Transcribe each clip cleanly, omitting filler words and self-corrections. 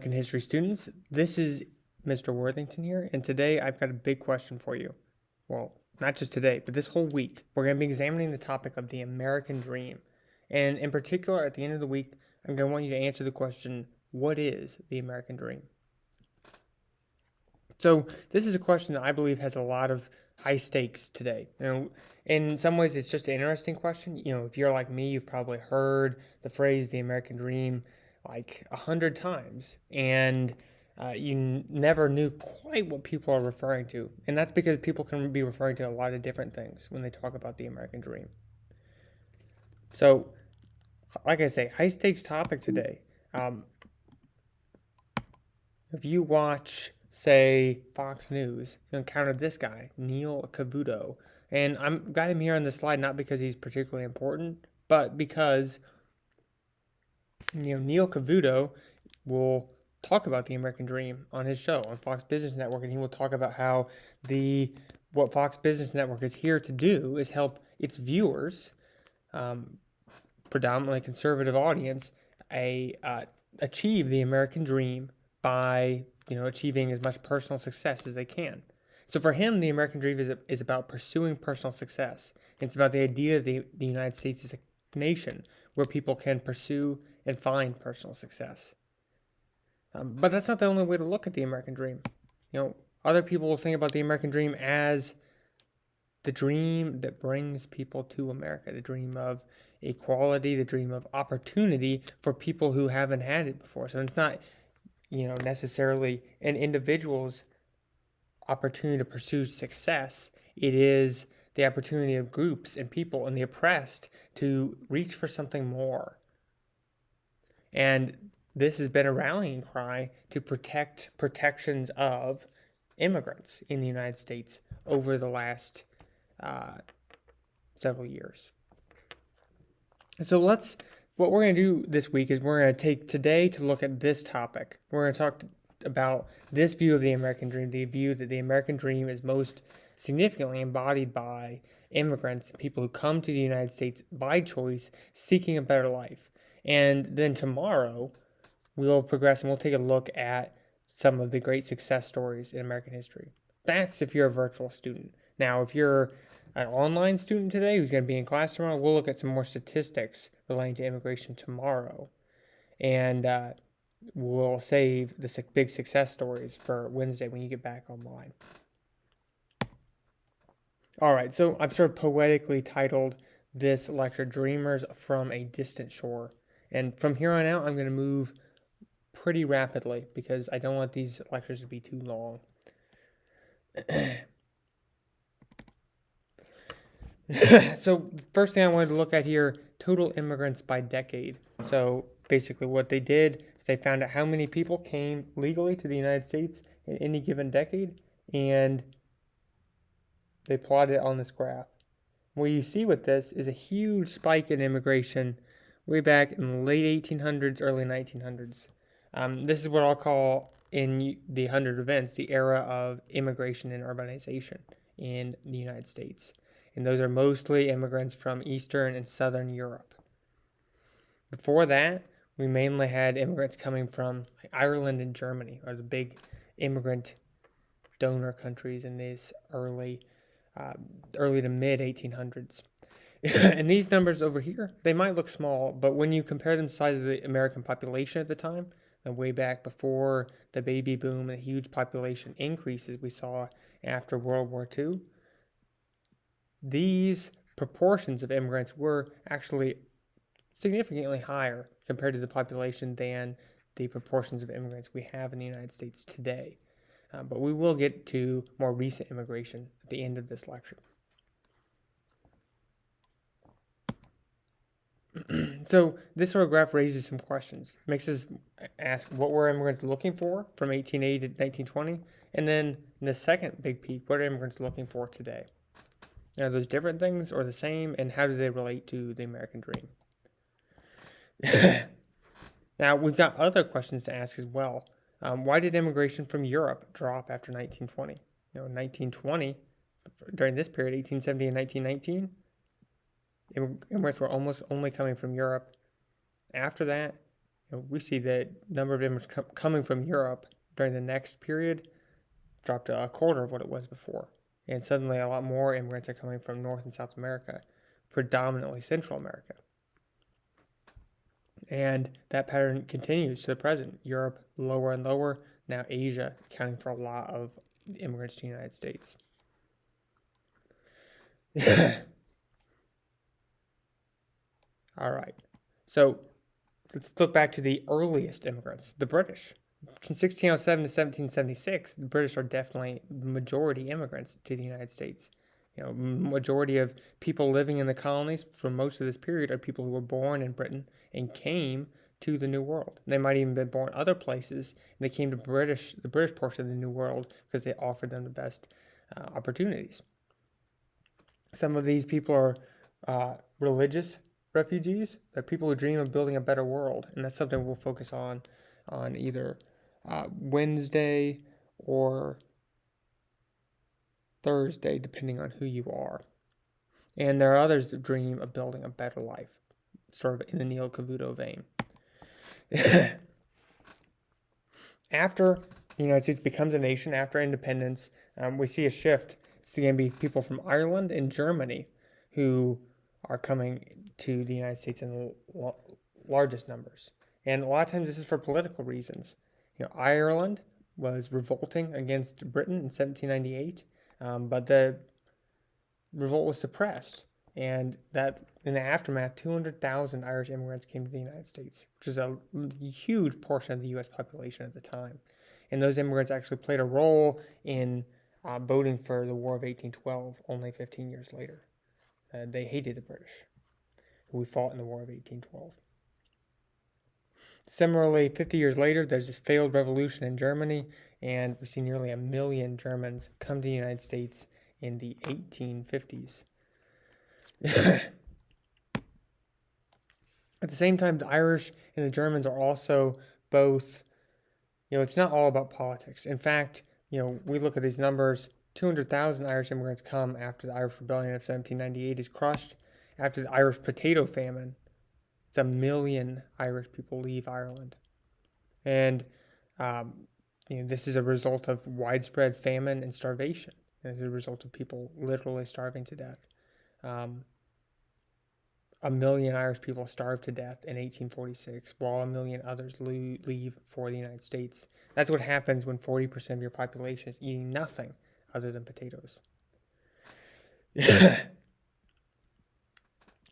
History students, this is Mr. Worthington here, and today I've got a big question for you. Well, not just today, but this whole week, we're going to be examining the topic of the American dream. And in particular, at the end of the week, I'm going to want you to answer the question, what is the American dream? So this is a question that I believe has a lot of high stakes today. In some ways, it's just an interesting question. If you're like me, you've probably heard the phrase "the American Dream" like 100 times, and you never knew quite what people are referring to. And that's because people can be referring to a lot of different things when they talk about the American Dream. So, like I say, high stakes topic today. If you watch, say, Fox News, you encounter this guy, Neil Cavuto. And I've got him here on the slide not because he's particularly important, but because Neil Cavuto will talk about the American Dream on his show on Fox Business Network, and he will talk about how what Fox Business Network is here to do is help its viewers, predominantly conservative audience, achieve the American Dream by achieving as much personal success as they can. So for him, the American Dream is about pursuing personal success. It's about the idea that the United States is a nation where people can pursue and find personal success. But that's not the only way to look at the American Dream. Other people will think about the American Dream as the dream that brings people to America, the dream of equality, the dream of opportunity for people who haven't had it before. So it's not, necessarily an individual's opportunity to pursue success. It is the opportunity of groups and people and the oppressed to reach for something more. And this has been a rallying cry to protect protections of immigrants in the United States over the last several years. So what we're going to do this week is we're going to take today to look at this topic. We're going to talk about this view of the American Dream, the view that the American Dream is most significantly embodied by immigrants, people who come to the United States by choice, seeking a better life. And then tomorrow, we'll progress and we'll take a look at some of the great success stories in American history. That's if you're a virtual student. Now, if you're an online student today who's going to be in class tomorrow, we'll look at some more statistics relating to immigration tomorrow. And we'll save the big success stories for Wednesday when you get back online. All right, so I've sort of poetically titled this lecture, Dreamers from a Distant Shore. And from here on out, I'm going to move pretty rapidly because I don't want these lectures to be too long. So first thing I wanted to look at here, total immigrants by decade. So basically what they did is they found out how many people came legally to the United States in any given decade, and they plotted it on this graph. What you see with this is a huge spike in immigration way back in the late 1800s, early 1900s. This is what I'll call, in the 100 events, the era of immigration and urbanization in the United States. And those are mostly immigrants from Eastern and Southern Europe. Before that, we mainly had immigrants coming from Ireland and Germany, are the big immigrant donor countries in this early to mid 1800s. And these numbers over here, they might look small, but when you compare them to the size of the American population at the time, and way back before the baby boom and the huge population increases we saw after World War II, these proportions of immigrants were actually significantly higher compared to the population than the proportions of immigrants we have in the United States today. But we will get to more recent immigration at the end of this lecture. So this sort of graph raises some questions. It makes us ask, what were immigrants looking for from 1880 to 1920? And then in the second big peak, what are immigrants looking for today? Are those different things or the same, and how do they relate to the American Dream? Now, we've got other questions to ask as well. Why did immigration from Europe drop after 1920? 1920, during this period, 1870 and 1919, immigrants were almost only coming from Europe. After that, we see the number of immigrants coming from Europe during the next period dropped to a quarter of what it was before. And suddenly a lot more immigrants are coming from North and South America, predominantly Central America. And that pattern continues to the present. Europe lower and lower, now Asia accounting for a lot of immigrants to the United States. All right. So let's look back to the earliest immigrants, the British. From 1607 to 1776, the British are definitely majority immigrants to the United States. Majority of people living in the colonies for most of this period are people who were born in Britain and came to the New World. They might even have been born other places, and they came to the British portion of the New World because they offered them the best opportunities. Some of these people are religious refugees. They're people who dream of building a better world, and that's something we'll focus on either Wednesday or Thursday, depending on who you are. And there are others that dream of building a better life, sort of in the Neil Cavuto vein. After the United States becomes a nation, after independence, we see a shift. It's going to be people from Ireland and Germany who are coming to the United States in the largest numbers. And a lot of times this is for political reasons. Ireland was revolting against Britain in 1798, but the revolt was suppressed. And that in the aftermath, 200,000 Irish immigrants came to the United States, which is a huge portion of the U.S. population at the time. And those immigrants actually played a role in voting for the War of 1812 only 15 years later. They hated the British, who fought in the War of 1812. Similarly, 50 years later, there's this failed revolution in Germany, and we see nearly 1 million Germans come to the United States in the 1850s. At the same time, the Irish and the Germans are also both, it's not all about politics. In fact, we look at these numbers, 200,000 Irish immigrants come after the Irish Rebellion of 1798 is crushed. After the Irish potato famine, it's 1 million Irish people leave Ireland. And, this is a result of widespread famine and starvation. And as a result of people literally starving to death. 1 million Irish people starved to death in 1846, while 1 million others leave for the United States. That's what happens when 40% of your population is eating nothing other than potatoes.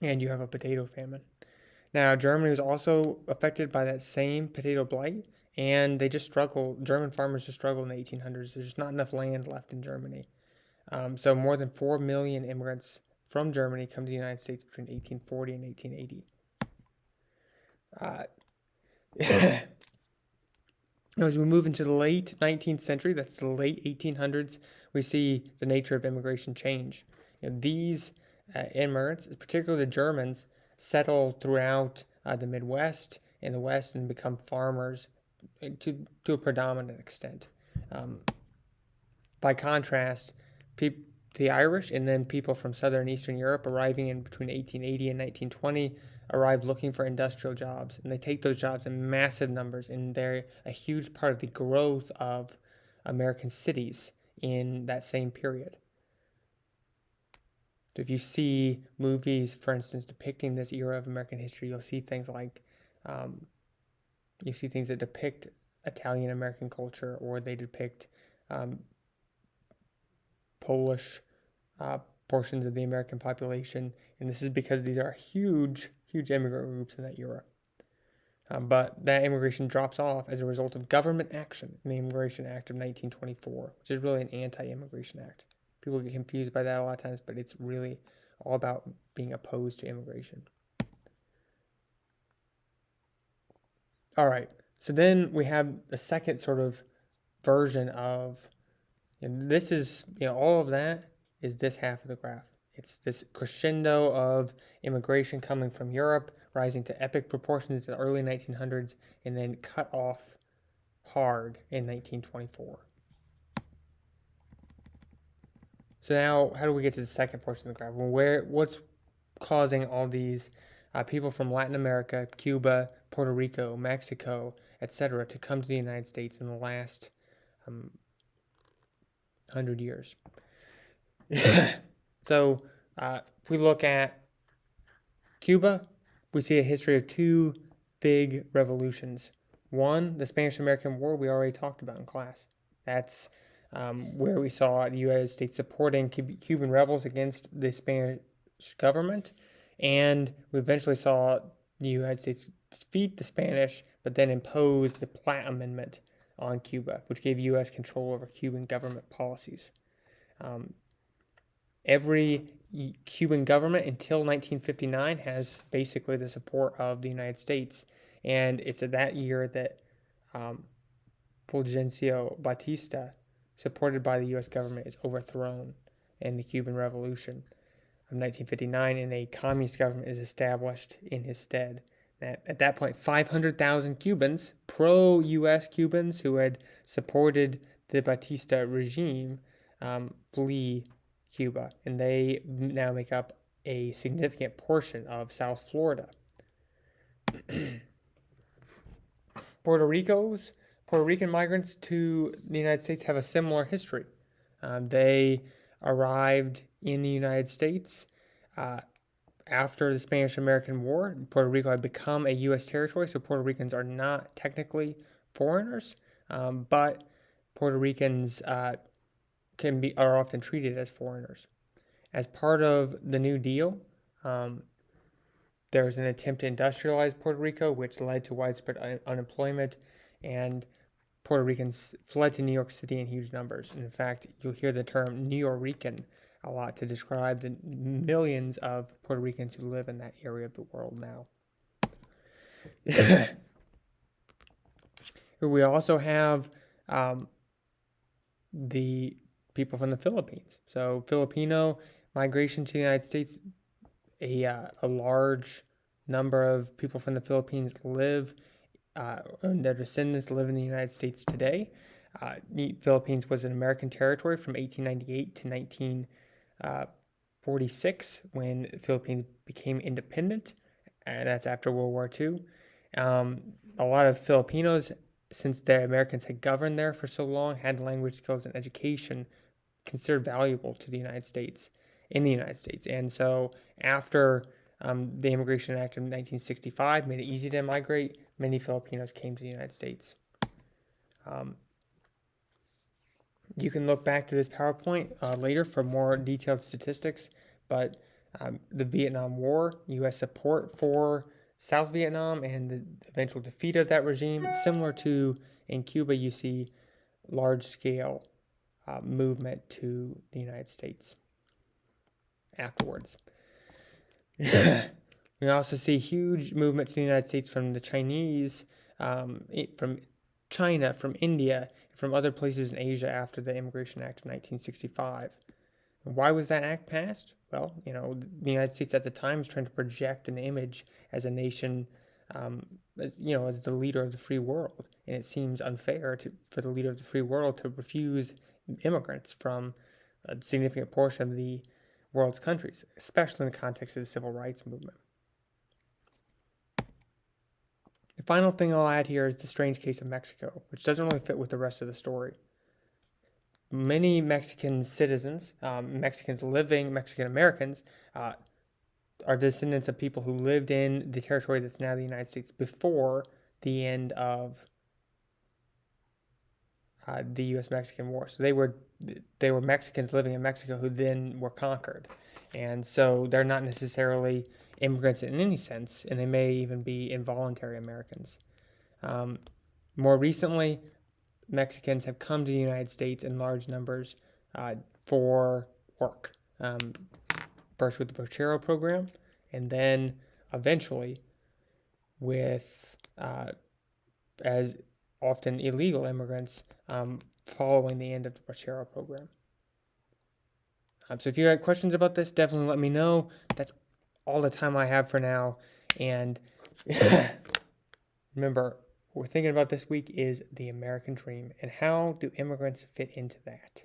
And you have a potato famine. Now, Germany was also affected by that same potato blight, and they just struggle. German farmers just struggle in the 1800s. There's just not enough land left in Germany. So more than 4 million immigrants from Germany come to the United States between 1840 and 1880. As we move into the late 19th century, that's the late 1800s, we see the nature of immigration change. These immigrants, particularly the Germans, settle throughout the Midwest and the West and become farmers to a predominant extent. By contrast, the Irish and then people from Southern and Eastern Europe arriving in between 1880 and 1920 arrived looking for industrial jobs, and they take those jobs in massive numbers, and they're a huge part of the growth of American cities in that same period. So if you see movies, for instance, depicting this era of American history, you'll see things like that depict Italian American culture, or they depict Polish portions of the American population, and this is because these are huge immigrant groups in that era. But that immigration drops off as a result of government action in the Immigration Act of 1924, which is really an anti-immigration act. People get confused by that a lot of times, but it's really all about being opposed to immigration. All right, so then we have the second sort of version of, and this is, all of that is this half of the graph. It's this crescendo of immigration coming from Europe, rising to epic proportions in the early 1900s, and then cut off hard in 1924. So now, how do we get to the second portion of the graph? Well, what's causing all these people from Latin America, Cuba, Puerto Rico, Mexico, etc., to come to the United States in the last 100 years. So if we look at Cuba, we see a history of two big revolutions. One, the Spanish-American War, we already talked about in class. That's where we saw the United States supporting Cuban rebels against the Spanish government, and we eventually saw the United States defeat the Spanish, but then impose the Platt Amendment on Cuba, which gave U.S. control over Cuban government policies. Every Cuban government until 1959 has basically the support of the United States, and it's at that year that Fulgencio Batista, supported by the U.S. government, is overthrown in the Cuban Revolution of 1959, and a communist government is established in his stead. At that point, 500,000 Cubans, pro-U.S. Cubans who had supported the Batista regime, flee Cuba, and they now make up a significant portion of South Florida. Puerto Rican migrants to the United States have a similar history. They arrived in the United States after the Spanish-American War. Puerto Rico had become a U.S. territory, so Puerto Ricans are not technically foreigners, but Puerto Ricans are often treated as foreigners. As part of the New Deal, there was an attempt to industrialize Puerto Rico, which led to widespread unemployment, and Puerto Ricans fled to New York City in huge numbers. And in fact, you'll hear the term Nuyorican a lot to describe the millions of Puerto Ricans who live in that area of the world now. We also have the people from the Philippines. So Filipino migration to the United States, a large number of people from the Philippines live, and their descendants live in the United States today. The Philippines was an American territory from 1898 to 1946 when the Philippines became independent, and that's after World War II. A lot of Filipinos, since the Americans had governed there for so long, had language skills and education considered valuable to the United States, in the United States. And so after the Immigration Act of 1965 made it easy to migrate, many Filipinos came to the United States. You can look back to this PowerPoint later for more detailed statistics, but the Vietnam War, U.S. support for South Vietnam and the eventual defeat of that regime, similar to in Cuba, you see large-scale movement to the United States afterwards. We also see huge movement to the United States from the Chinese, from China, from India, from other places in Asia after the Immigration Act of 1965. And why was that act passed? Well, the United States at the time was trying to project an image as a nation, as the leader of the free world. And it seems unfair for the leader of the free world to refuse immigrants from a significant portion of the world's countries, especially in the context of the civil rights movement. The final thing I'll add here is the strange case of Mexico, which doesn't really fit with the rest of the story. Many Mexican citizens, Mexican Americans, are descendants of people who lived in the territory that's now the United States before the end of the U.S.-Mexican War. So they were Mexicans living in Mexico who then were conquered. And so they're not necessarily immigrants in any sense, and they may even be involuntary Americans. More recently, Mexicans have come to the United States in large numbers for work. First with the Pochero program, and then eventually with, as often illegal immigrants, following the end of the Pochero program. So if you have questions about this, definitely let me know. That's all the time I have for now. And remember, what we're thinking about this week is the American dream, and how do immigrants fit into that?